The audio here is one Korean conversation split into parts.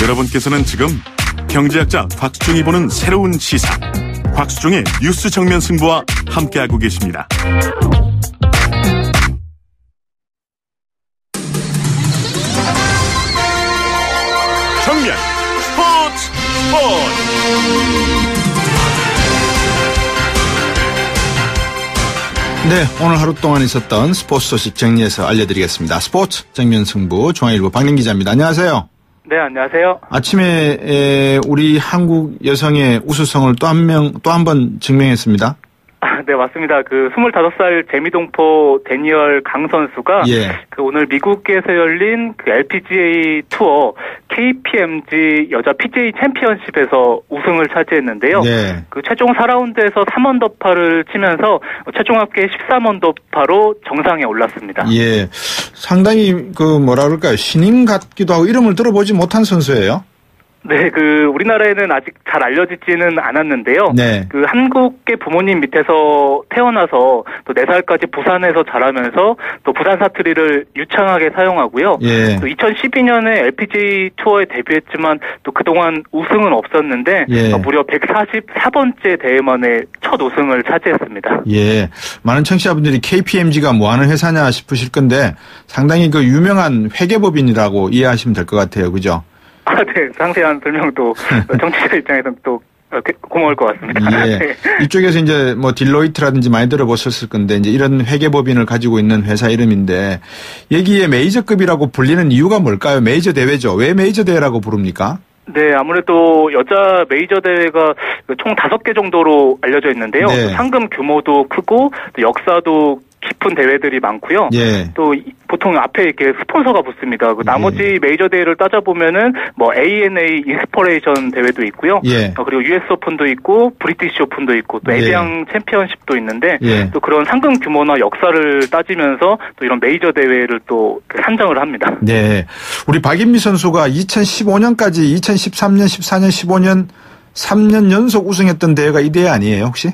여러분께서는 지금 경제학자 곽수종이 보는 새로운 시사, 곽수종의 뉴스 정면 승부와 함께하고 계십니다. 정면 스포츠. 네, 오늘 하루 동안 있었던 스포츠 소식 정리해서 알려드리겠습니다. 스포츠 정면 승부 중앙일보 박민 기자입니다. 안녕하세요. 네, 안녕하세요. 아침에 우리 한국 여성의 우수성을 또 한 번 증명했습니다. 네, 맞습니다. 25살 재미동포 데니얼 강 선수가 오늘 미국에서 열린 LPGA 투어 KPMG 여자 PGA 챔피언십에서 우승을 차지했는데요. 최종 4라운드에서 3언더파를 치면서 최종 합계 13언더파로 정상에 올랐습니다. 예. 상당히 뭐라 그럴까요? 신인 같기도 하고 이름을 들어보지 못한 선수예요. 네, 우리나라에는 아직 잘 알려지지는 않았는데요. 한국계 부모님 밑에서 태어나서 또 4살까지 부산에서 자라면서 또 부산 사투리를 유창하게 사용하고요. 또 2012년에 LPGA 투어에 데뷔했지만 또 그동안 우승은 없었는데 무려 144번째 대회 만에 첫 우승을 차지했습니다. 예, 많은 청취자분들이 KPMG가 뭐 하는 회사냐 싶으실 건데 상당히 유명한 회계법인이라고 이해하시면 될 것 같아요. 그죠? 네, 상세한 설명도 정치자 입장에서는 또 고마울 것 같습니다. 예. 이쪽에서 이제 딜로이트라든지 많이 들어보셨을 건데 이제 이런 회계법인을 가지고 있는 회사 이름인데 여기에 메이저급이라고 불리는 이유가 뭘까요? 메이저 대회죠. 왜 메이저 대회라고 부릅니까? 네, 아무래도 여자 메이저 대회가 총 5개 정도로 알려져 있는데요. 상금 규모도 크고 또 역사도 깊은 대회들이 많고요. 또 보통 앞에 이렇게 스폰서가 붙습니다. 나머지 메이저 대회를 따져보면은 ANA 인스퍼레이션 대회도 있고요. 그리고 US 오픈도 있고 브리티시 오픈도 있고 또 에비앙 챔피언십도 있는데 또 그런 상금 규모나 역사를 따지면서 또 이런 메이저 대회를 또 산정을 합니다. 네, 우리 박인미 선수가 2015년까지 2013년, 14년, 15년 3년 연속 우승했던 대회가 이 대회 아니에요, 혹시?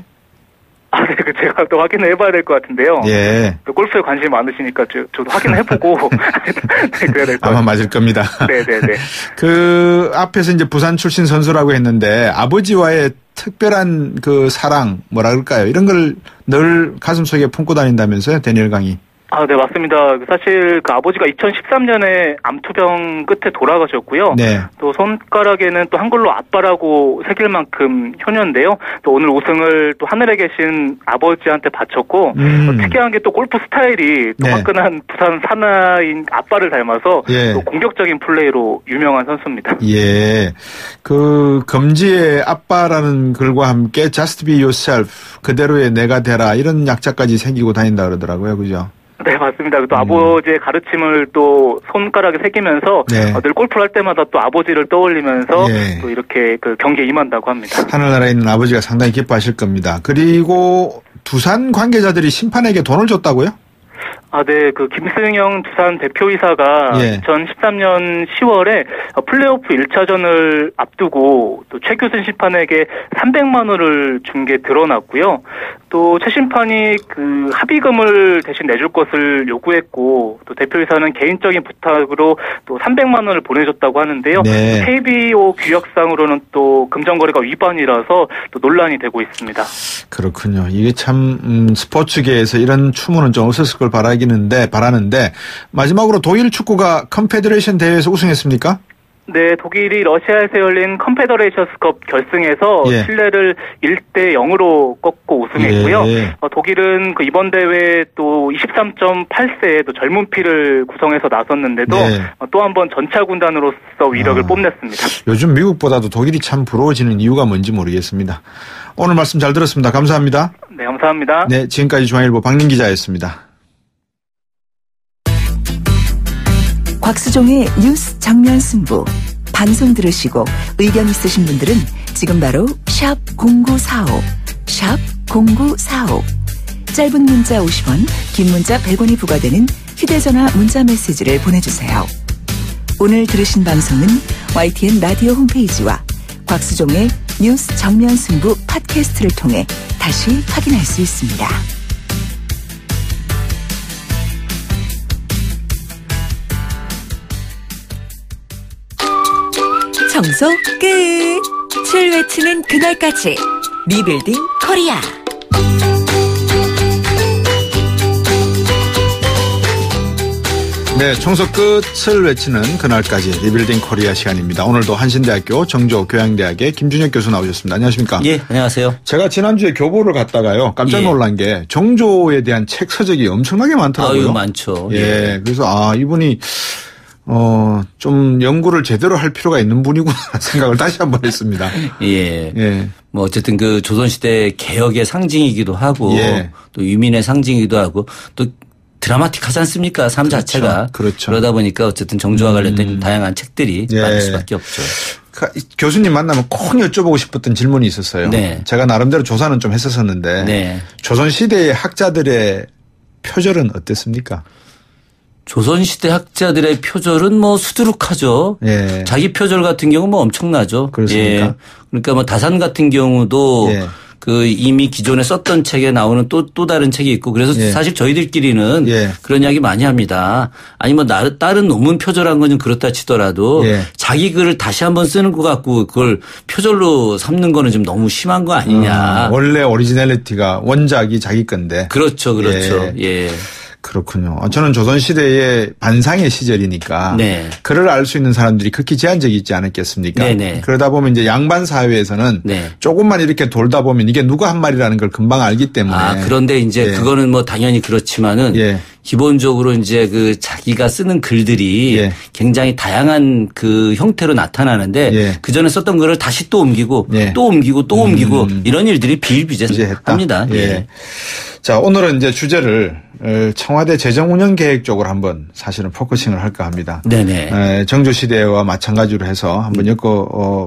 네, 제가 또 확인을 해봐야 될 것 같은데요. 또 골프에 관심이 많으시니까 저도 확인을 해보고 네, 그래야 될 것 같아요. 아마 맞을 겁니다. 네네네. 앞에서 이제 부산 출신 선수라고 했는데 아버지와의 특별한 사랑 뭐라 그럴까요? 이런 걸 늘 가슴속에 품고 다닌다면서요, 데니얼 강이? 네, 맞습니다. 사실 아버지가 2013년에 암투병 끝에 돌아가셨고요. 또 손가락에는 또 한글로 아빠라고 새길 만큼 효녀인데요. 또 오늘 우승을 또 하늘에 계신 아버지한테 바쳤고, 특이한 게 또 골프 스타일이 또 화끈한 부산 사나이인 아빠를 닮아서 또 공격적인 플레이로 유명한 선수입니다. 예. 검지의 아빠라는 글과 함께 Just be yourself, 그대로의 내가 되라, 이런 약자까지 새기고 다닌다 그러더라고요. 그죠? 네, 맞습니다. 또 아버지의 가르침을 또 손가락에 새기면서 늘 골프를 할 때마다 또 아버지를 떠올리면서 또 이렇게 경기에 임한다고 합니다. 하늘나라에 있는 아버지가 상당히 기뻐하실 겁니다. 그리고 두산 관계자들이 심판에게 돈을 줬다고요? 네, 김승영 두산 대표이사가 2013년 10월에 플레이오프 1차전을 앞두고 또 최규순 심판에게 300만 원을 준 게 드러났고요. 또 최 심판이 합의금을 대신 내줄 것을 요구했고, 또 대표이사는 개인적인 부탁으로 또 300만 원을 보내줬다고 하는데요. KBO 규약상으로는 또 금전거래가 위반이라서 또 논란이 되고 있습니다. 그렇군요. 이게 참 스포츠계에서 이런 추문은 좀 없었을 걸 바라는데 마지막으로 독일 축구가 컨페더레이션 대회에서 우승했습니까? 네, 독일이 러시아에서 열린 컨페더레이션스컵 결승에서 칠레를 1-0으로 꺾고 우승했고요. 독일은 이번 대회 또 23.8세의 또 젊은 피를 구성해서 나섰는데도 또 한 번 전차 군단으로서 위력을 뽐냈습니다. 요즘 미국보다도 독일이 참 부러워지는 이유가 뭔지 모르겠습니다. 오늘 말씀 잘 들었습니다. 감사합니다. 네, 감사합니다. 네, 지금까지 중앙일보 박민 기자였습니다. 곽수종의 뉴스 정면 승부. 방송 들으시고 의견 있으신 분들은 지금 바로 샵 0945, 샵 0945. 짧은 문자 50원, 긴 문자 100원이 부과되는 휴대전화 문자 메시지를 보내주세요. 오늘 들으신 방송은 YTN 라디오 홈페이지와 곽수종의 뉴스 정면 승부 팟캐스트를 통해 다시 확인할 수 있습니다. 청소 끝. 칠 외치는 그날까지 리빌딩 코리아. 네, 청소 끝을 외치는 그날까지 리빌딩 코리아 시간입니다. 오늘도 한신대학교 정조교양대학의 김준혁 교수 나오셨습니다. 안녕하십니까? 예, 안녕하세요. 제가 지난주에 교보를 갔다가요. 깜짝 놀란 게 정조에 대한 책 서적이 엄청나게 많더라고요. 아유, 많죠. 예. 그래서 이분이 좀 연구를 제대로 할 필요가 있는 분이구나 생각을 다시 한번 했습니다. 예. 예. 뭐 어쨌든 그 조선시대 개혁의 상징이기도 하고 예. 또 유민의 상징이기도 하고 또 드라마틱하지 않습니까? 삶 그렇죠. 자체가. 그렇죠. 그러다 보니까 어쨌든 정조와 관련된 다양한 책들이 많을 수밖에 없죠. 교수님 만나면 꼭 여쭤보고 싶었던 질문이 있었어요. 네. 제가 나름대로 조사는 좀 했었었는데 네. 조선시대의 학자들의 표절은 어땠습니까? 조선시대 학자들의 표절은 뭐 수두룩하죠. 예. 자기 표절 같은 경우 뭐 엄청나죠. 그렇습니까? 예. 그러니까 뭐 다산 같은 경우도 예. 그 이미 기존에 썼던 책에 나오는 또 다른 책이 있고 그래서 예. 사실 저희들끼리는 예. 그런 이야기 많이 합니다. 아니 뭐 다른 논문 표절한 건 좀 그렇다 치더라도 예. 자기 글을 다시 한번 쓰는 것 같고 그걸 표절로 삼는 거는 좀 너무 심한 거 아니냐. 원래 오리지널리티가 원작이 자기 건데. 그렇죠. 그렇죠. 예. 그렇군요. 저는 조선시대의 반상의 시절이니까 네. 글을 알 수 있는 사람들이 극히 제한적이 있지 않았겠습니까? 네네. 그러다 보면 이제 양반 사회에서는 네. 조금만 이렇게 돌다 보면 이게 누가 한 말이라는 걸 금방 알기 때문에. 그런데 이제 예. 그거는 뭐 당연히 그렇지만은 예. 기본적으로 이제 그 자기가 쓰는 글들이 예. 굉장히 다양한 그 형태로 나타나는데 예. 그 전에 썼던 글을 다시 또 옮기고 예. 또 옮기고 또 옮기고 이런 일들이 비일비재합니다. 예. 자, 오늘은 이제 주제를 청와대 재정운영 계획 쪽으로 한번 사실은 포커싱을 할까 합니다. 네네. 정조시대와 마찬가지로 해서 한번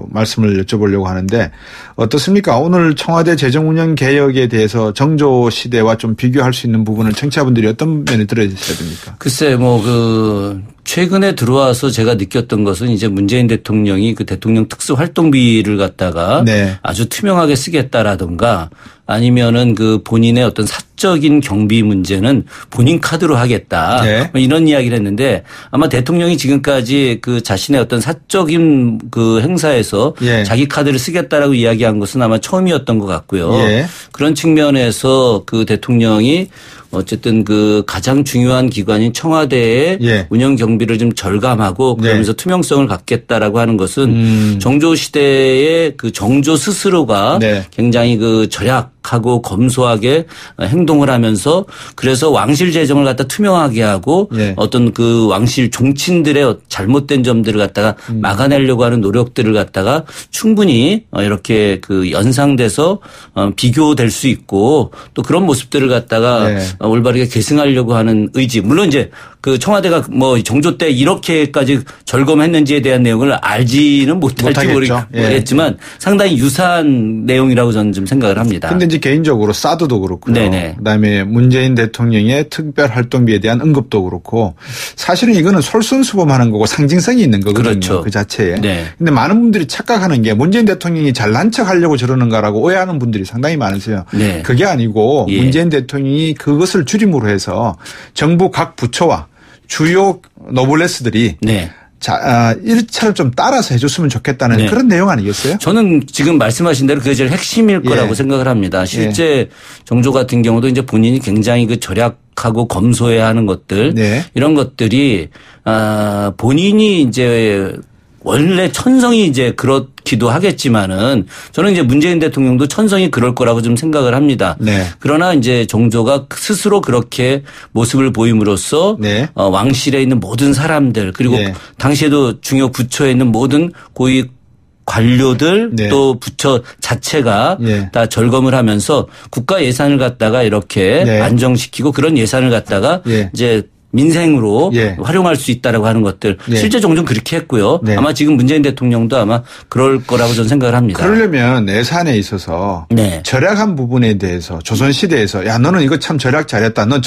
말씀을 여쭤보려고 하는데 어떻습니까? 오늘 청와대 재정운영 개혁에 대해서 정조시대와 좀 비교할 수 있는 부분을 청취자분들이 어떤 면에 들어주셔야 됩니까? 글쎄 뭐 최근에 들어와서 제가 느꼈던 것은 이제 문재인 대통령이 그 대통령 특수활동비를 갖다가 네. 아주 투명하게 쓰겠다라든가 아니면은 그 본인의 어떤 사적인 경비 문제는 본인 카드로 하겠다. 네. 뭐 이런 이야기를 했는데 아마 대통령이 지금까지 그 자신의 어떤 사적인 그 행사에서 예. 자기 카드를 쓰겠다라고 이야기한 것은 아마 처음이었던 것 같고요. 예. 그런 측면에서 그 대통령이 어쨌든 그 가장 중요한 기관인 청와대의 예. 운영 경비를 좀 절감하고 그러면서 네. 투명성을 갖겠다라고 하는 것은 정조 시대의 그 정조 스스로가 네. 굉장히 그 절약하고 검소하게 행동을 하면서 그래서 왕실 재정을 갖다 투명하게 하고 예. 어떤 그 왕실 종친들의 잘못된 점들을 갖다가 막아내려고 하는 노력들을 갖다가 충분히 이렇게 그 연상돼서 비교될 수 있고 또 그런 모습들을 갖다가 네. 올바르게 계승하려고 하는 의지. 물론 이제 그 청와대가 뭐 정조 때 이렇게까지 절검했는지에 대한 내용을 알지는 못할지 모르겠지만 상당히 유사한 내용이라고 저는 좀 생각을 합니다. 근데 이제 개인적으로 사드도 그렇고요. 네네. 그다음에 문재인 대통령의 특별 활동비에 대한 언급도 그렇고 사실은 이거는 솔선수범하는 거고 상징성이 있는 거거든요. 그렇죠. 그 자체에. 네. 근데 많은 분들이 착각하는 게 문재인 대통령이 잘난 척 하려고 저러는가라고 오해하는 분들이 상당히 많으세요. 네. 그게 아니고 예. 문재인 대통령이 그것을 줄임으로 해서 정부 각 부처와 주요 노블레스들이 네. 일차를 좀 따라서 해줬으면 좋겠다는 네. 그런 내용 아니겠어요? 저는 지금 말씀하신 대로 그게 제일 핵심일 예. 거라고 생각을 합니다. 실제 정조 같은 경우도 이제 본인이 굉장히 그 절약하고 검소해야 하는 것들 네. 이런 것들이 본인이 이제 원래 천성이 이제 그렇기도 하겠지만은 저는 이제 문재인 대통령도 천성이 그럴 거라고 좀 생각을 합니다. 네. 그러나 이제 정조가 스스로 그렇게 모습을 보임으로써 네. 왕실에 있는 모든 사람들 그리고 네. 당시에도 중요 부처에 있는 모든 고위 관료들 네. 또 부처 자체가 네. 다 절검을 하면서 국가 예산을 갖다가 이렇게 네. 안정시키고 그런 예산을 갖다가 네. 이제 민생으로 예. 활용할 수 있다라고 하는 것들 예. 실제 정도는 그렇게 했고요. 네. 아마 지금 문재인 대통령도 아마 그럴 거라고 저는 생각을 합니다. 그러려면 예산에 있어서 네. 절약한 부분에 대해서 조선시대에서 야 너는 이거 참 절약 잘했다. 넌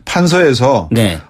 판서에서 네.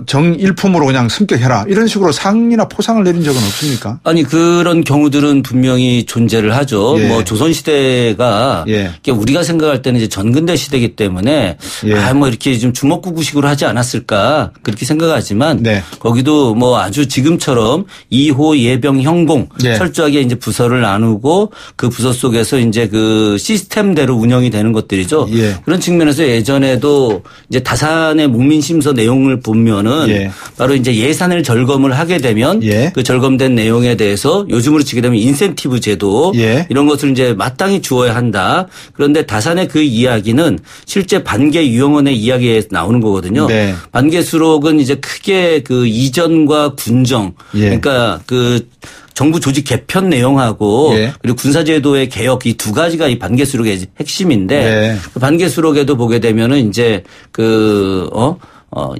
정일품으로 그냥 승격해라. 이런 식으로 상이나 포상을 내린 적은 없습니까? 아니 그런 경우들은 분명히 존재를 하죠. 예. 뭐 조선시대가 예. 우리가 생각할 때는 이제 전근대 시대이기 때문에 예. 뭐 이렇게 좀 주먹구구식으로 하지 않았을까 않을까 그렇게 생각하지만 네. 거기도 뭐 아주 지금처럼 2호 예병 형공 네. 철저하게 이제 부서를 나누고 그 부서 속에서 이제 그 시스템대로 운영이 되는 것들이죠. 예. 그런 측면에서 예전에도 이제 다산의 목민심서 내용을 보면은 예. 바로 이제 예산을 절감을 하게 되면 예. 그 절감된 내용에 대해서 요즘으로 치게 되면 인센티브 제도 예. 이런 것을 이제 마땅히 주어야 한다. 그런데 다산의 그 이야기는 실제 반계 유영원의 이야기에 나오는 거거든요. 네. 반계 수록은 이제 크게 그 이전과 군정 예. 그러니까 그 정부 조직 개편 내용하고 예. 그리고 군사제도의 개혁 이 두 가지가 이 반계 수록의 핵심인데 네. 그 반계 수록에도 보게 되면은 이제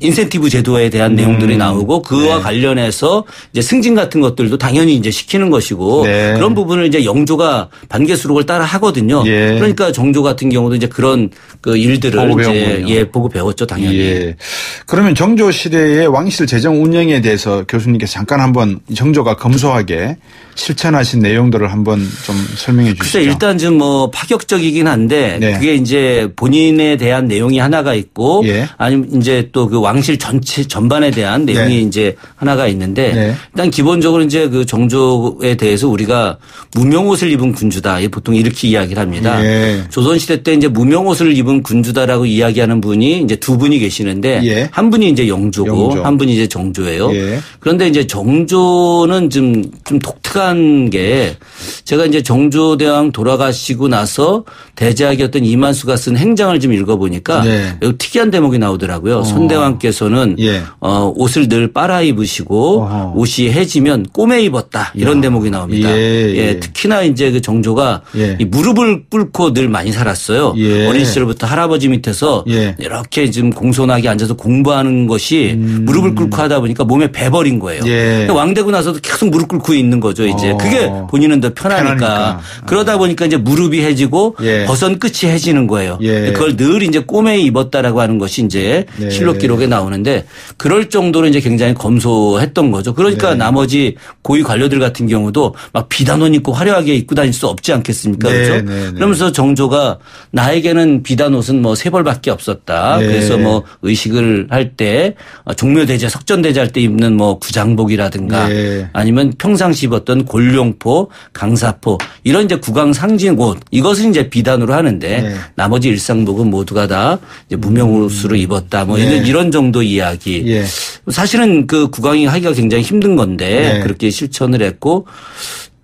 인센티브 제도에 대한 내용들이 나오고 그와 네. 관련해서 이제 승진 같은 것들도 당연히 이제 시키는 것이고 네. 그런 부분을 이제 영조가 반계 수록을 따라 하거든요. 예. 그러니까 정조 같은 경우도 이제 그런 그 일들을 이제 보고 배웠죠, 당연히. 예. 그러면 정조 시대의 왕실 재정 운영에 대해서 교수님께서 잠깐 한번 정조가 검소하게 실천하신 내용들을 한번 좀 설명해 주시죠. 글쎄 일단 좀 뭐 파격적이긴 한데 네. 그게 이제 본인에 대한 내용이 하나가 있고 예. 아니면 이제 또 그 왕실 전체 전반에 대한 내용이 네. 이제 하나가 있는데 네. 일단 기본적으로 이제 그 정조에 대해서 우리가 무명옷을 입은 군주다 보통 이렇게 이야기를 합니다. 예. 조선시대 때 이제 무명옷을 입은 군주다라고 이야기하는 분이 이제 두 분이 계시는데 예. 한 분이 이제 영조고 영조. 한 분이 이제 정조예요. 예. 그런데 이제 정조는 좀 독특한 게 제가 이제 정조대왕 돌아가시고 나서 대제학이었던 이만수가 쓴 행장을 좀 읽어보니까 네. 매우 특이한 대목이 나오더라고요. 손대왕께서는 예. 옷을 늘 빨아 입으시고 어허. 옷이 해지면 꼬매 입었다 이런 대목이 나옵니다. 예. 특히나 이제 그 정조가 예. 이 무릎을 꿇고 늘 많이 살았어요. 예. 어린 시절부터 할아버지 밑에서 예. 이렇게 좀 공손하게 앉아서 공부하는 것이 무릎을 꿇고 하다 보니까 몸에 배버린 거예요. 예. 왕 되고 나서도 계속 무릎 꿇고 있는 거죠. 이제 그게 본인은 더 편하니까. 그러다 보니까 이제 무릎이 해지고 예. 버선 끝이 해지는 거예요. 예. 그걸 늘 이제 꼬매에 입었다라고 하는 것이 이제 네. 실록 기록에 나오는데 그럴 정도로 이제 굉장히 검소했던 거죠. 그러니까 네. 나머지 고위 관료들 같은 경우도 막 비단옷 입고 화려하게 입고 다닐 수 없지 않겠습니까? 네. 그렇죠? 네. 그러면서 정조가 나에게는 비단옷은 뭐 세 벌밖에 없었다. 네. 그래서 뭐 의식을 할 때 종묘대제, 석전대제 할 때 입는 뭐 구장복이라든가 네. 아니면 평상시 입었던 골룡포, 강사포 이런 이제 국왕 상징 옷 이것은 이제 비단으로 하는데 네. 나머지 일상복은 모두가 다 이제 무명옷으로 입었다. 뭐 네. 이런 정도 이야기. 예. 사실은 그 국왕이 하기가 굉장히 힘든 건데 네. 그렇게 실천을 했고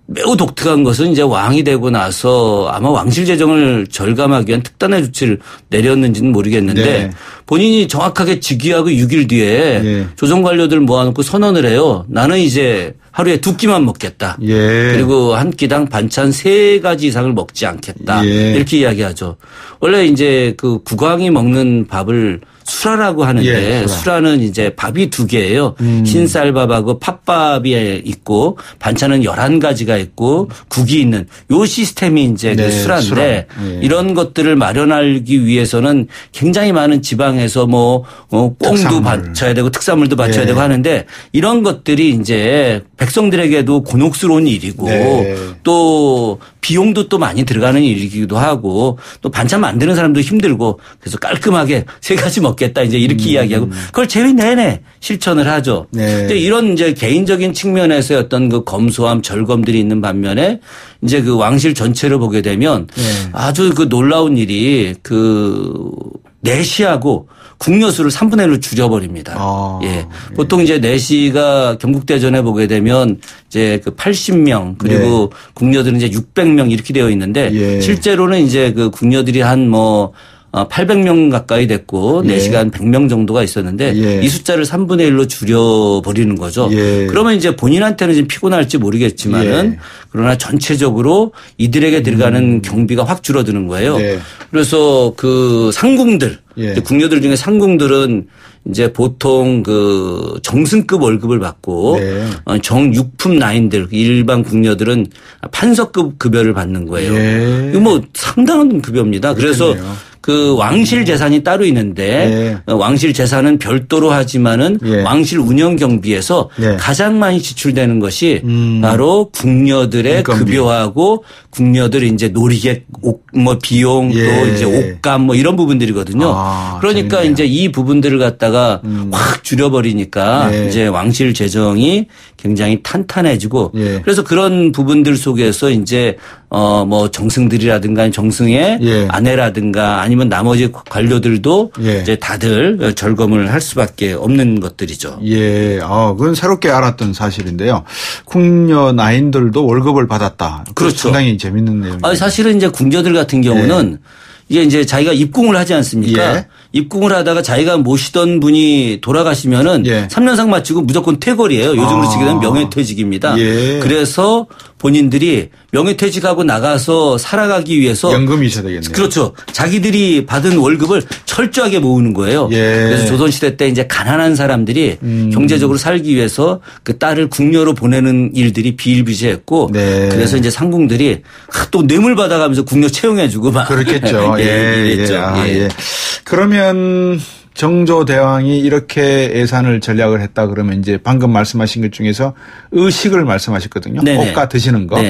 매우 독특한 것은 이제 왕이 되고 나서 아마 왕실 재정을 절감하기 위한 특단의 조치를 내렸는지는 모르겠는데 네. 본인이 정확하게 즉위하고 6일 뒤에 네. 조선 관료들 모아놓고 선언을 해요. 나는 이제 하루에 2끼만 먹겠다. 예. 그리고 한 끼당 반찬 3가지 이상을 먹지 않겠다. 예. 이렇게 이야기하죠. 원래 이제 그 국왕이 먹는 밥을 수라라고 하는데 예, 수라는 이제 밥이 2개예요. 흰쌀밥하고 팥밥이 있고 반찬은 11가지가 있고 국이 있는 요 시스템이 이제 네, 그 수라인데 수라. 예. 이런 것들을 마련하기 위해서는 굉장히 많은 지방에서 뭐 꽁도 특산물. 바쳐야 되고 특산물도 바쳐야 예. 되고 하는데 이런 것들이 이제 백성들에게도 곤혹스러운 일이고 네. 또 비용도 또 많이 들어가는 일이기도 하고 또 반찬 만드는 사람도 힘들고 그래서 깔끔하게 3가지 먹겠다 이제 이렇게 이야기하고 그걸 제위 내내 실천을 하죠. 네. 근데 이런 이제 개인적인 측면에서의 어떤 그 검소함 절검들이 있는 반면에 이제 그 왕실 전체를 보게 되면 네. 아주 그 놀라운 일이 그 내시하고 국녀수를 3분의 1로 줄여버립니다. 예. 보통 이제 내시가 경국대전에 보게 되면 이제 그 80명 그리고 네. 국녀들은 이제 600명 이렇게 되어 있는데 예. 실제로는 이제 그 국녀들이 한 뭐 800명 가까이 됐고 예. 내시가 한 100명 정도가 있었는데 예. 이 숫자를 3분의 1로 줄여버리는 거죠. 예. 그러면 이제 본인한테는 좀 피곤할지 모르겠지만은 예. 그러나 전체적으로 이들에게 들어가는 경비가 확 줄어드는 거예요. 네. 그래서 그 상궁들 예. 궁녀들 중에 상궁들은 이제 보통 그 정승급 월급을 받고 네. 정육품 라인들 일반 궁녀들은 판서급 급여를 받는 거예요. 예. 이거 뭐 상당한 급여입니다. 그래서 그렇겠네요. 그 왕실 재산이 따로 있는데 왕실 재산은 별도로 하지만은 예. 왕실 운영 경비에서 예. 가장 많이 지출되는 것이 바로 궁녀들의 인건비. 급여하고 궁녀들이 이제 놀이객 뭐 비용 또 이제 옷감 뭐 이런 부분들이거든요. 그러니까 재밌네요. 이제 이 부분들을 갖다가 확 줄여버리니까 이제 왕실 재정이 굉장히 탄탄해지고 그래서 그런 부분들 속에서 이제 뭐 정승들이라든가 정승의 아내라든가 아니면 나머지 관료들도 이제 다들 절검을 할 수밖에 없는 것들이죠. 예, 그건 새롭게 알았던 사실인데요. 궁녀 나인들도 월급을 받았다. 그렇죠. 상당히 재밌는 내용이에요. 사실은 이제 궁녀들 같은 경우는 이게 이제 자기가 입궁을 하지 않습니까? 입궁을 하다가 자기가 모시던 분이 돌아가시면은 3년상 마치고 무조건 퇴거리예요. 요즘으로 치게 되면 명예퇴직입니다. 그래서 본인들이 명예퇴직하고 나가서 살아가기 위해서 연금이 있어야 되겠네요. 그렇죠. 자기들이 받은 월급을 철저하게 모으는 거예요. 그래서 조선시대 때 이제 가난한 사람들이 경제적으로 살기 위해서 그 딸을 궁녀로 보내는 일들이 비일비재했고 그래서 이제 상궁들이 또 뇌물 받아가면서 궁녀 채용해주고 막 그렇겠죠. 그러면 정조대왕이 이렇게 예산을 전략을 했다 그러면 이제 방금 말씀하신 것 중에서 의식을 말씀하셨거든요. 옷과 드시는 거.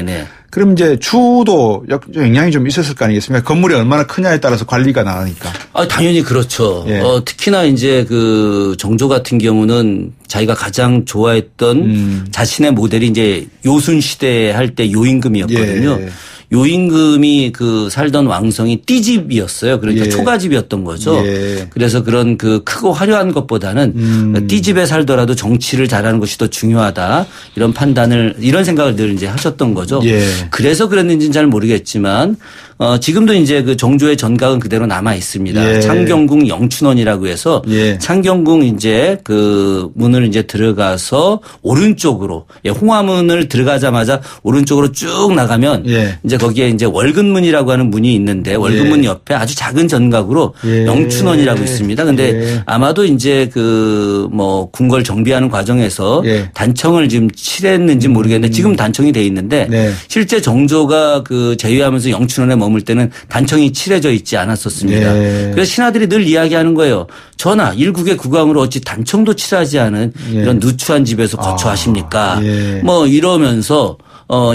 그럼 이제 주도 영향이 좀 있었을 거 아니겠습니까? 건물이 얼마나 크냐에 따라서 관리가 나가니까. 당연히 그렇죠. 특히나 이제 그 정조 같은 경우는 자기가 가장 좋아했던 자신의 모델이 이제 요순 시대 할 때 요임금이었거든요. 요임금이 그 살던 왕성이 띠집이었어요. 그러니까 초가집이었던 거죠. 그래서 그런 그 크고 화려한 것보다는 띠집에 살더라도 정치를 잘하는 것이 더 중요하다. 이런 판단을 이런 생각을 늘 이제 하셨던 거죠. 그래서 그랬는지는 잘 모르겠지만 지금도 이제 그 정조의 전각은 그대로 남아 있습니다. 창경궁 영춘원이라고 해서 창경궁 이제 그 문을 이제 들어가서 오른쪽으로 홍화문을 들어가자마자 오른쪽으로 쭉 나가면 이제 거기에 이제 월근문이라고 하는 문이 있는데 월근문 옆에 아주 작은 전각으로 영춘원이라고 있습니다. 근데 아마도 이제 그 뭐 궁궐 정비하는 과정에서 단청을 지금 칠했는지 모르겠는데 지금 단청이 돼 있는데 실제 정조가 그 제위하면서 영춘원에 머물 때는 단청이 칠해져 있지 않았었습니다. 그래서 신하들이 늘 이야기하는 거예요. 전하, 일국의 국왕으로 어찌 단청도 칠하지 않은 이런 누추한 집에서 거처하십니까? 뭐 이러면서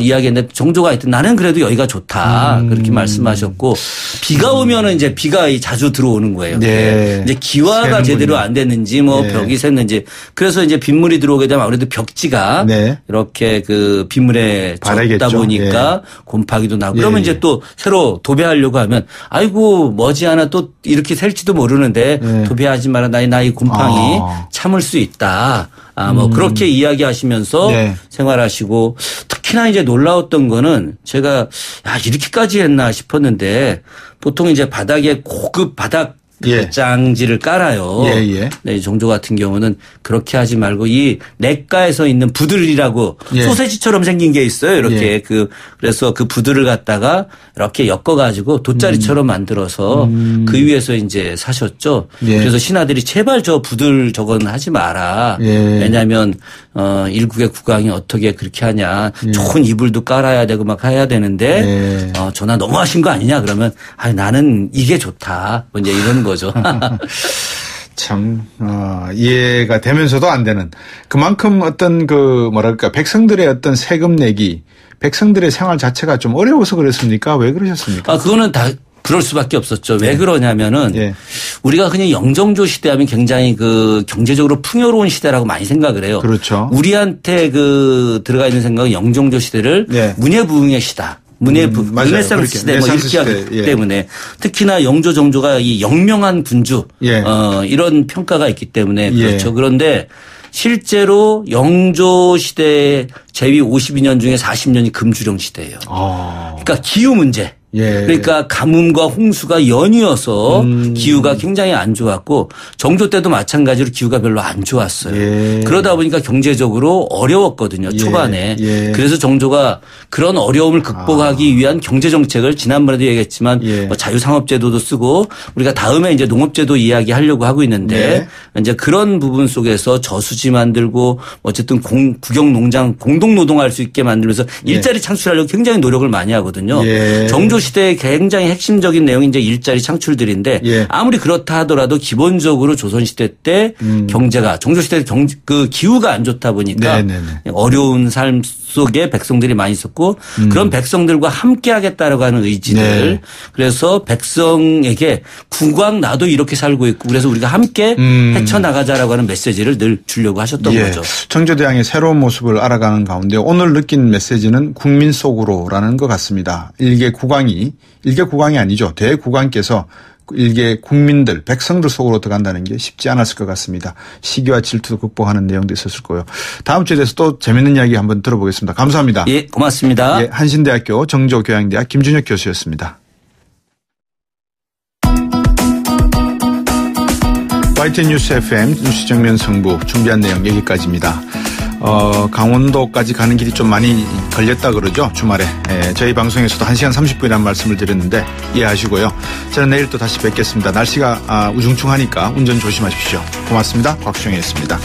이야기했는데 정조가 하여튼 나는 그래도 여기가 좋다. 그렇게 말씀하셨고 비가 오면은 이제 비가 자주 들어오는 거예요. 이제 기와가 제대로 안 됐는지 뭐 벽이 샜는지 그래서 이제 빗물이 들어오게 되면 아무래도 벽지가 이렇게 그 빗물에 젖다 보니까 곰팡이도 나고 그러면 이제 또 새로 도배하려고 하면 아이고 머지않아 또 이렇게 셀지도 모르는데 도배하지 마라 나이 곰팡이 참을 수 있다. 뭐 그렇게 이야기하시면서 생활하시고 특히나 이제 놀라웠던 거는 제가 이렇게까지 했나 싶었는데 보통 이제 바닥에 고급 바닥 장지를 깔아요. 네, 정조 같은 경우는 그렇게 하지 말고 이 냇가에서 있는 부들이라고 소세지처럼 생긴 게 있어요. 이렇게 그래서 그 부들을 갖다가 이렇게 엮어가지고 돗자리처럼 만들어서 그 위에서 이제 사셨죠. 그래서 신하들이 제발 저 부들 저건 하지 마라. 왜냐하면 일국의 국왕이 어떻게 그렇게 하냐. 좋은 이불도 깔아야 되고 막 해야 되는데 전하 너무하신 거 아니냐 그러면 나는 이게 좋다. 뭐 이제 이런 거죠. 참 이해가 되면서도 안 되는 그만큼 어떤 그 뭐랄까 백성들의 어떤 세금 내기 백성들의 생활 자체가 좀 어려워서 그랬습니까? 왜 그러셨습니까? 그거는 다 그럴 수밖에 없었죠. 왜 그러냐면은 우리가 그냥 영정조 시대하면 굉장히 그 경제적으로 풍요로운 시대라고 많이 생각을 해요. 그렇죠. 우리한테 그 들어가 있는 생각은 영정조 시대를 문예부흥의 시다. 르네상스 시대 뭐 이렇게 하기 때문에 특히나 영조 정조가 이 영명한 군주 이런 평가가 있기 때문에 그렇죠. 그런데 실제로 영조 시대 제위 52년 중에 40년이 금주령 시대예요. 그러니까 기후 문제. 그러니까 가뭄과 홍수가 연이어서 기후가 굉장히 안 좋았고 정조 때도 마찬가지로 기후가 별로 안 좋았어요. 그러다 보니까 경제적으로 어려웠거든요. 초반에. 그래서 정조가 그런 어려움을 극복하기 위한 경제정책을 지난번에도 얘기했지만 뭐 자유상업제도도 쓰고 우리가 다음에 이제 농업제도 이야기하려고 하고 있는데 이제 그런 부분 속에서 저수지 만들고 어쨌든 국영농장 공동노동할 수 있게 만들면서 일자리 창출하려고 굉장히 노력을 많이 하거든요. 정조 정조시대의 굉장히 핵심적인 내용이 이제 일자리 창출들인데 예. 아무리 그렇다 하더라도 기본적으로 조선시대 때 경제가 정조시대 그 기후가 안 좋다 보니까 네네네. 어려운 삶 속에 백성들이 많이 있었고 그런 백성들과 함께 하겠다라고 하는 의지들 네. 그래서 백성에게 국왕 나도 이렇게 살고 있고 그래서 우리가 함께 헤쳐나가자라고 하는 메시지를 늘 주려고 하셨던 예. 거죠. 정조대왕의 새로운 모습을 알아가는 가운데 오늘 느낀 메시지는 국민 속으로라는 것 같습니다. 일개 국왕이 아니죠. 대국왕께서 일개 국민들, 백성들 속으로 들어간다는 게 쉽지 않았을 것 같습니다. 시기와 질투도 극복하는 내용도 있었을 거예요. 다음 주에 대해서 또 재밌는 이야기 한번 들어보겠습니다. 감사합니다. 예, 고맙습니다. 예, 한신대학교 정조교양대학 김준혁 교수였습니다. YTN 뉴스 FM 뉴스 정면 승부 준비한 내용 여기까지입니다. 강원도까지 가는 길이 좀 많이 걸렸다 그러죠. 주말에. 저희 방송에서도 1시간 30분이라는 말씀을 드렸는데 이해하시고요. 저는 내일 또 다시 뵙겠습니다. 날씨가 우중충하니까 운전 조심하십시오. 고맙습니다. 곽수영이었습니다.